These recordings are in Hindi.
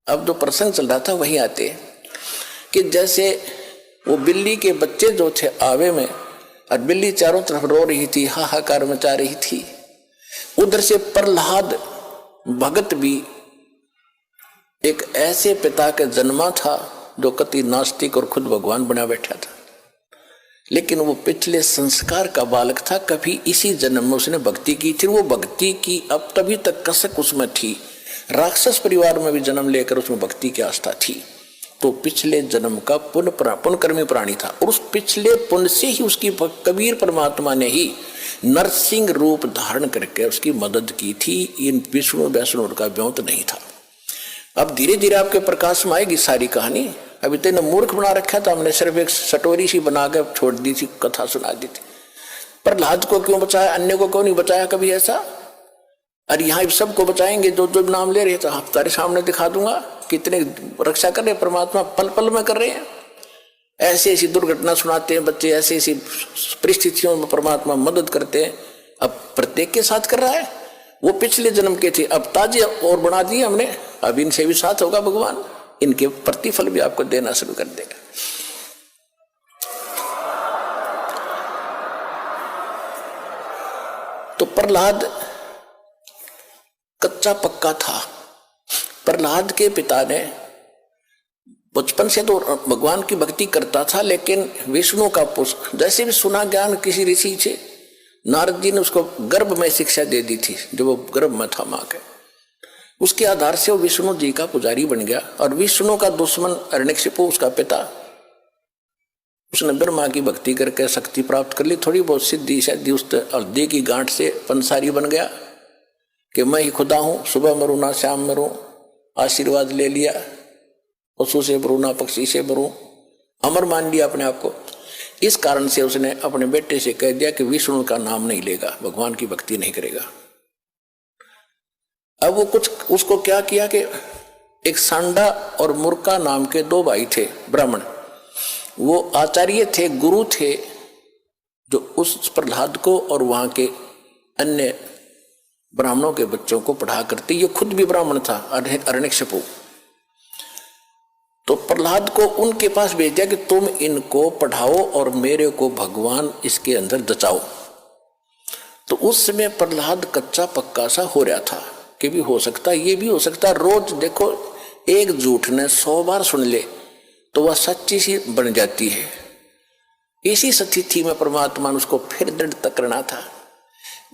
अब जो प्रसंग चल रहा था वही आते कि जैसे वो बिल्ली के बच्चे जो थे आवे में, और बिल्ली चारों तरफ रो रही थी, हाहाकार मचा रही थी, उधर से प्रहलाद भगत भी एक ऐसे पिता के जन्मा था जो कति नास्तिक और खुद भगवान बना बैठा था, लेकिन वो पिछले संस्कार का बालक था। कभी इसी जन्म में उसने भक्ति की थी, वो भक्ति की अब तभी तक कसक उसमें थी। राक्षस परिवार में भी जन्म लेकर उसमें भक्ति की आस्था थी, तो पिछले जन्म का पुण्यकर्मी प्राणी था। और उस पिछले पुण्य से ही उसकी कबीर परमात्मा ने ही नरसिंह रूप धारण करके उसकी मदद की थी। इन विष्णु वैष्णु का व्योत नहीं था। अब धीरे धीरे आपके प्रकाश में आएगी सारी कहानी। अभी तो मूर्ख बना रखा था हमने, सिर्फ एक सटोरी सी बना के छोड़ दी थी, कथा सुना दी थी। प्रहलाद को क्यों बचाया, अन्य को क्यों नहीं बचाया कभी ऐसा? अरे यहाँ सबको बचाएंगे, जो जो नाम ले रहे थे आप तारे सामने दिखा दूंगा, कितने रक्षा कर रहे परमात्मा, पल पल में कर रहे हैं। ऐसी ऐसी दुर्घटना सुनाते हैं बच्चे, ऐसी ऐसी परिस्थितियों में परमात्मा मदद करते हैं। अब प्रत्येक के साथ कर रहा है। वो पिछले जन्म के थे, अब ताजे और बना दिए हमने, अब इनसे भी साथ होगा भगवान, इनके प्रतिफल भी आपको देना शुरू कर देगा। तो प्रहलाद कच्चा पक्का था। प्रहलाद के पिता ने बचपन से तो भगवान की भक्ति करता था, लेकिन विष्णु का पुष्प जैसे भी सुना ज्ञान किसी ऋषि से, नारद जी ने उसको गर्भ में शिक्षा दे दी थी, जो वो गर्भ में था मां के। उसके आधार से वो विष्णु जी का पुजारी बन गया। और विष्णु का दुश्मन हिरण्यकशिपु, उसका पिता, उसने ब्रह्मा की भक्ति करके शक्ति प्राप्त कर ली, थोड़ी बहुत सिद्धि शायद उस हल्दी की गांठ से पंसारी बन गया कि मैं ही खुदा हूं, सुबह मरूं ना शाम मरूं, आशीर्वाद ले लिया, पशु से मरूं ना पक्षी से मरूं, अमर मान लिया अपने आप को। इस कारण से उसने अपने बेटे से कह दिया कि विष्णु का नाम नहीं लेगा, भगवान की भक्ति नहीं करेगा। अब वो कुछ उसको क्या किया कि एक सांडा और मुर्का नाम के दो भाई थे ब्राह्मण, वो आचार्य थे, गुरु थे, जो उस प्रहलाद को और वहां के अन्य ब्राह्मणों के बच्चों को पढ़ा करते। ये खुद भी ब्राह्मण था, हिरण्यकशिपु। तो प्रहलाद को उनके पास भेज दिया कि तुम इनको पढ़ाओ और मेरे को भगवान इसके अंदर जचाओ। तो उस समय प्रहलाद कच्चा पक्का सा हो रहा था कि भी हो सकता, ये भी हो सकता। रोज देखो, एक झूठ ने 100 बार सुन ले तो वह सच्ची सी बन जाती है। इसी स्थिति में परमात्मा ने उसको फिर दृढ़ करना था।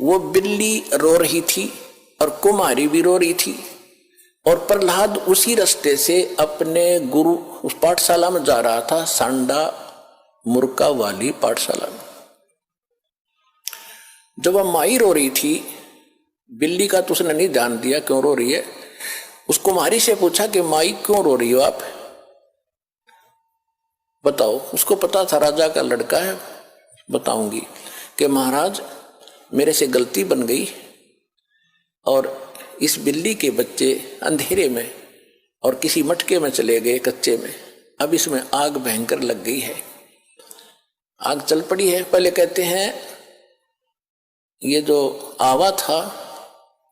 वो बिल्ली रो रही थी और कुमारी भी रो रही थी, और प्रहलाद उसी रास्ते से अपने गुरु उस पाठशाला में जा रहा था, सांडा मुर्का वाली पाठशाला में। जब वह माई रो रही थी, बिल्ली का तो उसने नहीं ध्यान दिया क्यों रो रही है। उस कुमारी से पूछा कि माई क्यों रो रही हो आप, बताओ। उसको पता था राजा का लड़का है, बताऊंगी कि महाराज मेरे से गलती बन गई और इस बिल्ली के बच्चे अंधेरे में और किसी मटके में चले गए कच्चे में, अब इसमें आग भयंकर लग गई है, आग चल पड़ी है। पहले कहते हैं ये जो आवा था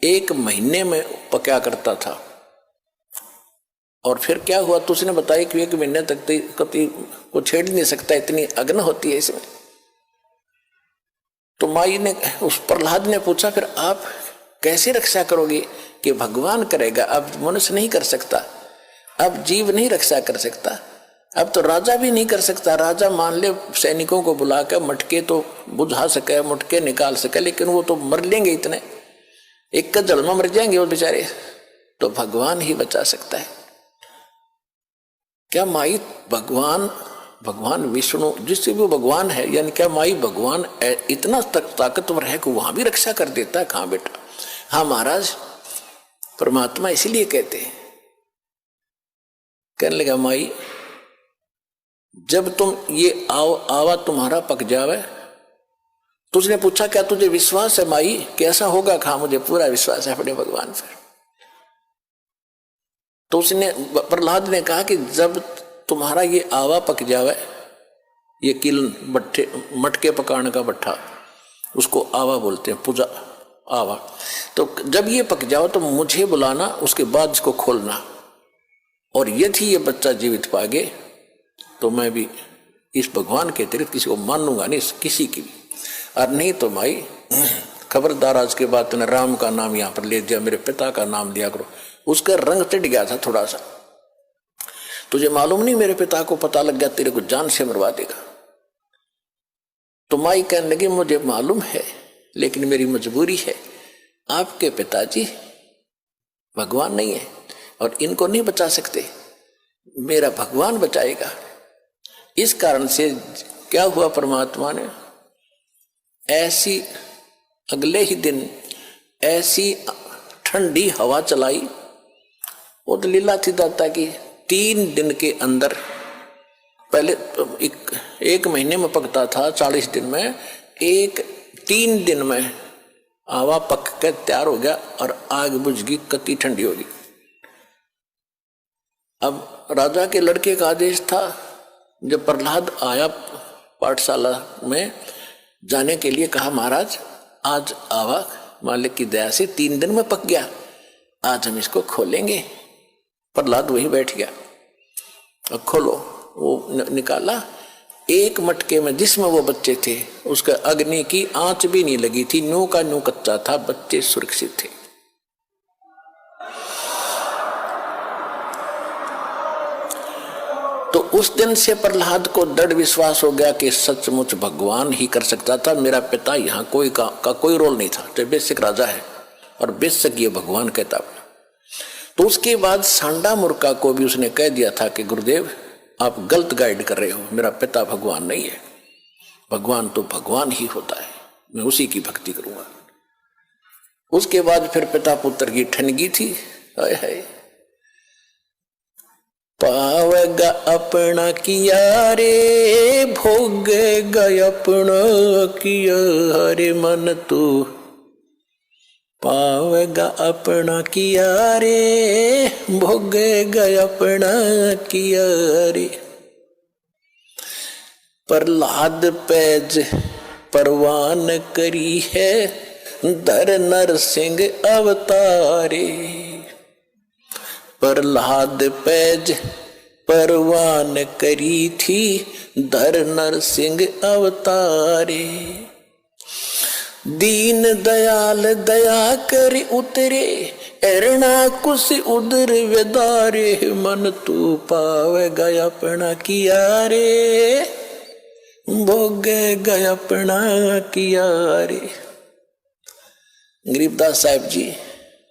1 महीने में पका करता था, और फिर क्या हुआ तो उसने बताया कि 1 महीने तक कभी को छेड़ नहीं सकता, इतनी अग्नि होती है इसमें। तो माई ने, उस प्रहलाद ने पूछा फिर आप कैसे रक्षा करोगे? कि भगवान करेगा, अब मनुष्य नहीं कर सकता, अब जीव नहीं रक्षा कर सकता, अब तो राजा भी नहीं कर सकता। राजा मान ले सैनिकों को बुलाकर मटके तो बुझा सके, मटके निकाल सके, लेकिन वो तो मर लेंगे, इतने एक का जल में मर जाएंगे वो बेचारे, तो भगवान ही बचा सकता है। क्या माई भगवान विष्णु जिससे भी भगवान है, यानी क्या माई भगवान इतना ताकतवर है कि वहां भी रक्षा कर देता है? कहां बेटा। हाँ महाराज, परमात्मा इसीलिए कहते हैं। कहने लगा माई जब तुम ये आवा तुम्हारा पक जावे, तो उसने पूछा क्या तुझे विश्वास है माई? कैसा होगा? कहा मुझे पूरा विश्वास है अपने भगवान पर। तो उसने, प्रहलाद ने कहा कि जब तुम्हारा ये आवा पक जावे, ये किलन भट्टे मटके पकाने का भट्ठा, उसको आवा बोलते हैं, पूजा आवा। तो जब ये पक जाओ तो मुझे बुलाना, उसके बाद इसको खोलना। और यदि ये बच्चा जीवित पागे तो मैं भी इस भगवान के अतिरिक्त किसी को मानूंगा नहीं, किसी की भी। और नहीं तो भाई खबरदार, आज के बाद तूने राम का नाम यहाँ पर ले दिया, मेरे पिता का नाम लिया करो। उसका रंग चढ़ गया था थोड़ा सा, तुझे मालूम नहीं मेरे पिता को पता लग गया तेरे को जान से मरवा देगा। तो माई कहने लगी मुझे मालूम है, लेकिन मेरी मजबूरी है, आपके पिताजी भगवान नहीं है और इनको नहीं बचा सकते, मेरा भगवान बचाएगा। इस कारण से क्या हुआ, परमात्मा ने ऐसी अगले ही दिन ऐसी ठंडी हवा चलाई। वो तो लीला थी दाता की, 3 दिन के अंदर, पहले एक महीने में पकता था, 40 दिन में, 3 दिन में हवा पक के तैयार हो गया और आग बुझ गई, कति ठंडी होगी। अब राजा के लड़के का आदेश था, जब प्रहलाद आया पाठशाला में जाने के लिए, कहा महाराज आज आवा मालिक की दया से 3 दिन में पक गया, आज हम इसको खोलेंगे। प्रहलाद वहीं बैठ गया, अब खोलो। वो निकाला, एक मटके में जिसमें वो बच्चे थे उसका अग्नि की आंच भी नहीं लगी थी, न्यू का न्यू कच्चा था, बच्चे सुरक्षित थे। तो उस दिन से प्रहलाद को दृढ़ विश्वास हो गया कि सचमुच भगवान ही कर सकता था, मेरा पिता यहाँ कोई का कोई रोल नहीं था, तो बेसिक राजा है और बेसिक ये भगवान कहता। तो उसके बाद सांडा मुर्का को भी उसने कह दिया था कि गुरुदेव आप गलत गाइड कर रहे हो, मेरा पिता भगवान नहीं है, भगवान तो भगवान ही होता है, मैं उसी की भक्ति करूंगा। उसके बाद फिर पिता पुत्र की ठनगी थी, हाय हाय, पावेगा अपना किया रे, भोगेगा अपना किया, हरे मन तू पावेगा अपना किया रे, भोगेगा अपना किया रे। प्रहलाद पैज परवान करी है, धर नरसिंह अवतारे। प्रहलाद पैज परवान करी थी, धर नरसिंह अवतारे। दीन दयाल दया कर उतरे, एरना कुछ उदर वेदारे, मन तू पावेगा अपना किया रे, भोगेगा अपना किया रे। गरीबदास साहिब जी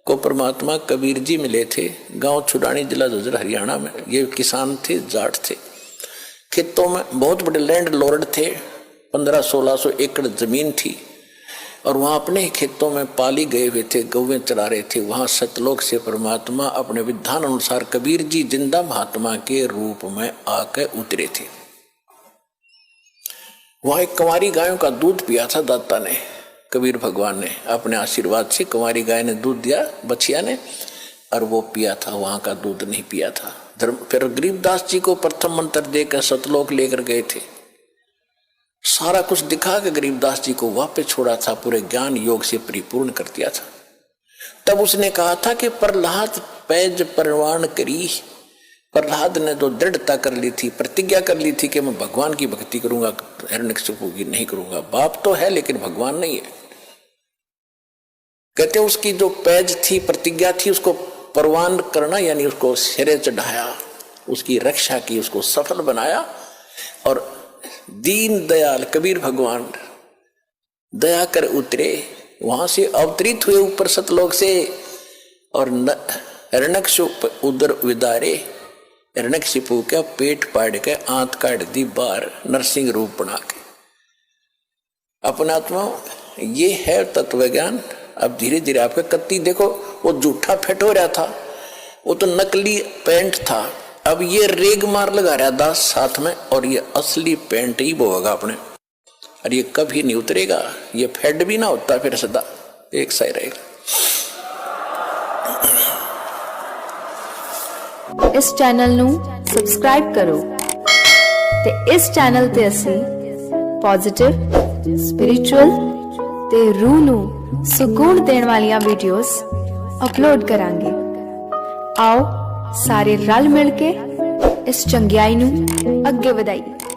को परमात्मा कबीर जी मिले थे, गांव छुड़ानी, जिला झज्जर, हरियाणा में। ये किसान थे, जाट थे, खेतों में बहुत बड़े लैंड लॉर्ड थे, 1500-1600 एकड़ जमीन थी, और वहां अपने ही खेतों में पाली गए हुए थे, गौवें चरा रहे थे। वहां सतलोक से परमात्मा अपने विधान अनुसार कबीर जी जिंदा महात्मा के रूप में आकर उतरे थे। वहां एक कंवारी गायों का दूध पिया था दाता ने, कबीर भगवान ने अपने आशीर्वाद से कंवारी गाय ने दूध दिया बछिया ने, और वो पिया था, वहां का दूध नहीं पिया था। फिर गरीबदास जी को प्रथम मंत्र देकर सतलोक लेकर गए थे, सारा कुछ दिखा के गरीबदास जी को वापस छोड़ा था, पूरे ज्ञान योग से परिपूर्ण कर दिया था। तब उसने कहा था कि प्रहलाद पैज परवान करी। प्रहलाद ने तो दृढ़ता कर ली थी, प्रतिज्ञा कर ली थी कि मैं भगवान की भक्ति करूंगा, हिरण्यकशिपु की नहीं करूंगा। बाप तो है लेकिन भगवान नहीं है। कहते उसकी जो पैज थी, प्रतिज्ञा थी, उसको परवान करना, यानी उसको सिरे चढ़ाया, उसकी रक्षा की, उसको सफल बनाया। और दीन दयाल कबीर भगवान दया कर उतरे, वहां से अवतरित हुए ऊपर सतलोक से, और हिरण्यकशिपु उदर विदारे, हिरण्यकशिपु का पेट पाड़ के आंत काट दी बाहर, नरसिंह रूप बना के। अपना आत्मा ये है तत्व ज्ञान। अब धीरे धीरे आपका कत्ती देखो, वो जूठा फेट हो रहा था, वो तो नकली पेंट था, अब ये रेग मार लगा रहा दास साथ में, और ये असली पेंट ही बोगा अपने, और ये कभी नहीं उतरेगा, ये फेड भी ना होता, फिर सदा एक सा ही रहेगा। इस चैनल ਨੂੰ सब्सक्राइब करो ਤੇ इस चैनल ਤੇ ਅਸੀਂ पॉजिटिव, स्पिरिचुअल ਤੇ रूह ਨੂੰ सुकून देने वालियां वीडियोस अपलोड करांगे। आओ ਸਾਰੇ ਰਲ ਮਿਲ ਕੇ ਇਸ ਚੰਗਿਆਈ ਨੂੰ ਅੱਗੇ ਵਧਾਈਏ।